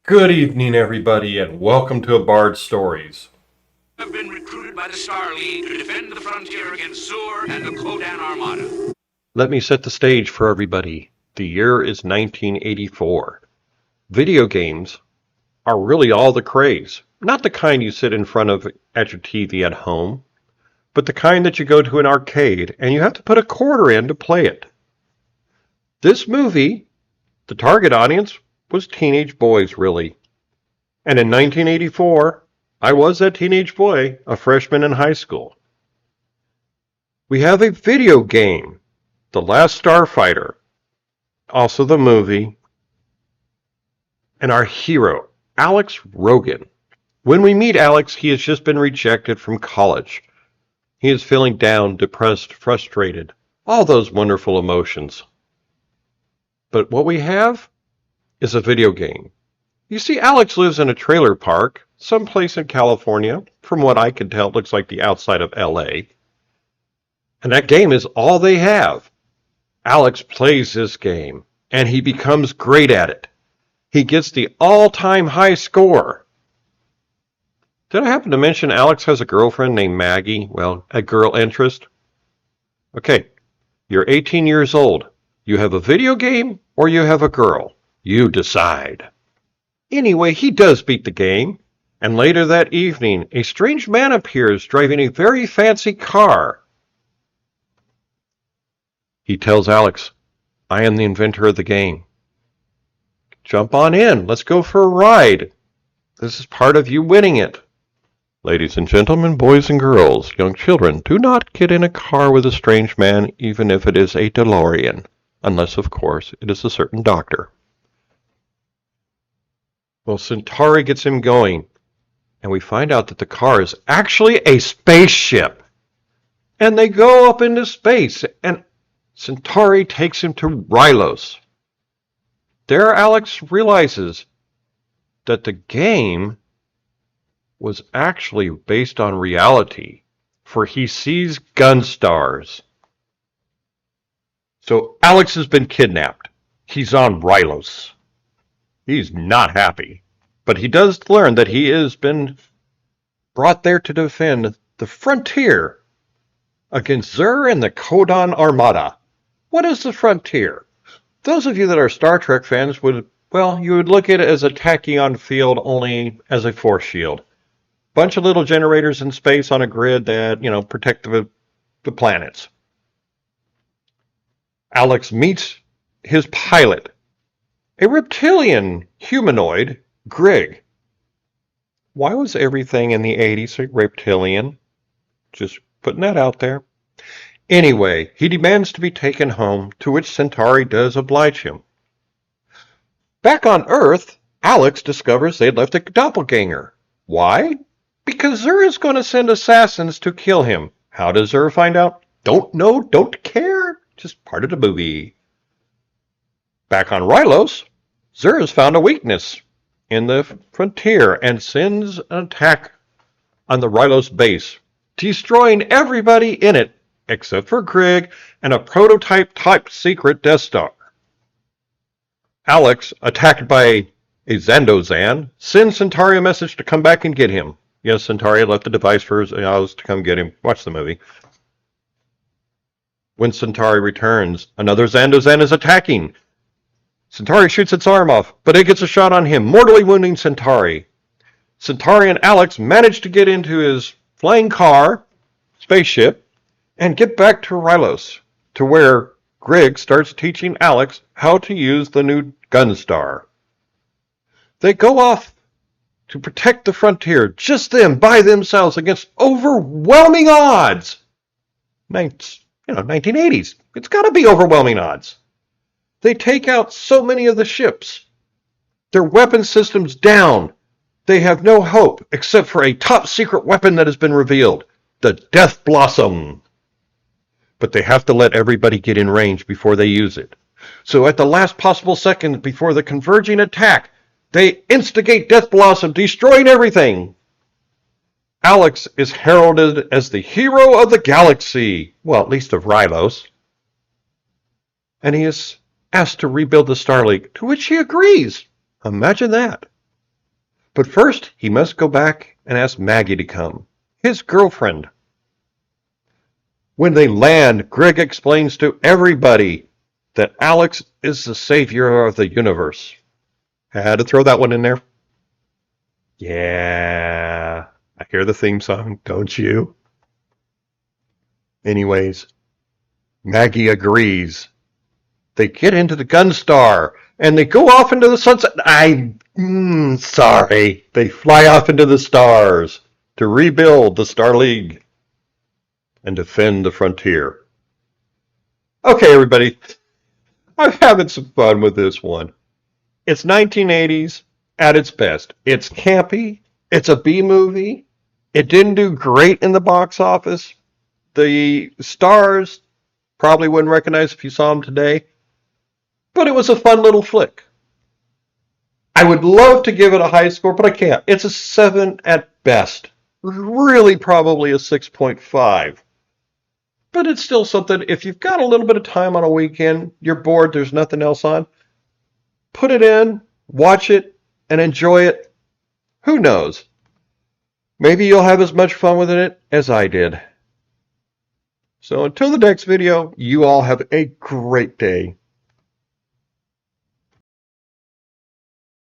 Good evening, everybody, and welcome to A Bard's Stories. Have been recruited by the Star League to defend the frontier against Zur and the Kodan Armada. Let me set the stage for everybody. The year is 1984. Video games are really all the craze. Not the kind you sit in front of at your TV at home, but the kind that you go to an arcade and you have to put a quarter in to play it. This movie, the target audience, was teenage boys, really. And in 1984, I was that teenage boy, a freshman in high school. We have a video game, The Last Starfighter, also the movie, and our hero, Alex Rogan. When we meet Alex, he has just been rejected from college. He is feeling down, depressed, frustrated, all those wonderful emotions. But what we have is a video game. You see, Alex lives in a trailer park, someplace in California. From what I can tell, it looks like the outside of LA. And that game is all they have. Alex plays this game, and he becomes great at it. He gets the all-time high score. Did I happen to mention Alex has a girlfriend named Maggie? Well, a girl interest. Okay, you're 18 years old. You have a video game or you have a girl. You decide. Anyway, he does beat the game, and later that evening, a strange man appears driving a very fancy car. He tells Alex, I am the inventor of the game. Jump on in. Let's go for a ride. This is part of you winning it. Ladies and gentlemen, boys and girls, young children, do not get in a car with a strange man, even if it is a DeLorean, unless, of course, it is a certain doctor. Well, Centauri gets him going, and we find out that the car is actually a spaceship. And they go up into space, and Centauri takes him to Rylos. There Alex realizes that the game was actually based on reality, for he sees gun stars. So Alex has been kidnapped. He's on Rylos. He's not happy, but he does learn that he has been brought there to defend the frontier against Zur and the Kodan Armada. What is the frontier? Those of you that are Star Trek fans would, well, you would look at it as a tachyon field only as a force shield. Bunch of little generators in space on a grid that, protect the planets. Alex meets his pilot, a reptilian humanoid, Grig. Why was everything in the 80s reptilian? Just putting that out there. Anyway, he demands to be taken home, to which Centauri does oblige him. Back on Earth, Alex discovers they'd left a doppelganger. Why? Because Zur is going to send assassins to kill him. How does Zur find out? Don't know, don't care. Just part of the movie. Back on Rylos, Zur has found a weakness in the frontier and sends an attack on the Rylos base, destroying everybody in it except for Grig and a prototype type secret Death Star. Alex, attacked by a Zandozan, sends Centauri a message to come back and get him. Yes, Centauri left the device for us to come get him. Watch the movie. When Centauri returns, another Zandozan is attacking. Centauri shoots its arm off, but it gets a shot on him, mortally wounding Centauri. Centauri and Alex manage to get into his flying car, spaceship, and get back to Rylos, to where Grig starts teaching Alex how to use the new Gunstar. They go off to protect the frontier, just them by themselves against overwhelming odds. 1980s. It's got to be overwhelming odds. They take out so many of the ships. Their weapon systems down. They have no hope except for a top secret weapon that has been revealed, the Death Blossom. But they have to let everybody get in range before they use it. So at the last possible second before the converging attack, they instigate Death Blossom, destroying everything. Alex is heralded as the hero of the galaxy, well, at least of Rylos. And he is asked to rebuild the Star League, to which he agrees. Imagine that. But first, he must go back and ask Maggie to come, his girlfriend. When they land, Greg explains to everybody that Alex is the savior of the universe. Had to throw that one in there. Yeah, I hear the theme song, don't you? Anyways, Maggie agrees. They get into the Gunstar, and they go off into the sunset. Sorry. They fly off into the stars to rebuild the Star League and defend the frontier. Okay, everybody, I'm having some fun with this one. It's 1980s at its best. It's campy. It's a B movie. It didn't do great in the box office. The stars probably wouldn't recognize if you saw them today. But it was a fun little flick. I would love to give it a high score, but I can't. It's a 7 at best. Really probably a 6.5. But it's still something, if you've got a little bit of time on a weekend, you're bored, there's nothing else on, put it in, watch it, and enjoy it. Who knows? Maybe you'll have as much fun with it as I did. So until the next video, you all have a great day.